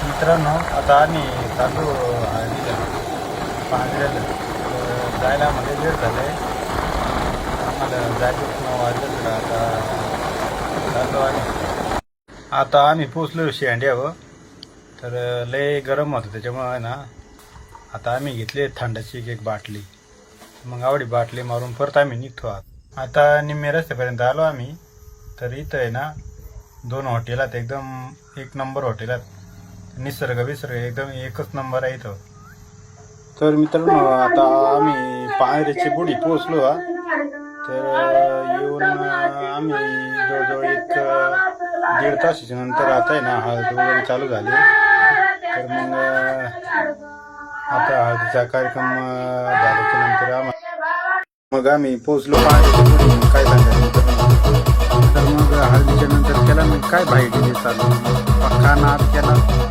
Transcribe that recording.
मित्रांनो, आता आम्ही चालू हळदीला पांढऱ्याला जायला आम्हाला वेळ झाला आहे. आम्हाला जायचं 9 वाजलं तर आता चाललो आम्ही. आता आम्ही पोचलो शेंड्यावर. तर लय गरम होतं त्याच्यामुळं आहे ना, आता आम्ही घेतली थंडाची एक बाटली. मग आवडी बाटली मारून परत आम्ही निघतो. आता निम्मे रस्त्यापर्यंत आलो आम्ही. तर इथं आहे ना 2 हॉटेलात एकदम 1 नंबर हॉटेलात. निसर्ग एकदम एकच नंबर आहे इथं. तर मित्रांनो, आता आम्ही पायऱ्याची बुडी पोहोचलो. तर येऊन आम्ही जवळजवळ 1-1.5 तासाच्या नंतर आता आहे ना हळद वगैरे चालू झाली. तर मग आता हळदीचा कार्यक्रम झाल्याच्या नंतर मग आम्ही पोहोचलो पायऱ्याची बुडी. काय सांगायचं तर मग हळदीच्या नंतर केला मी काय भाई चालू पक्का नाद केला.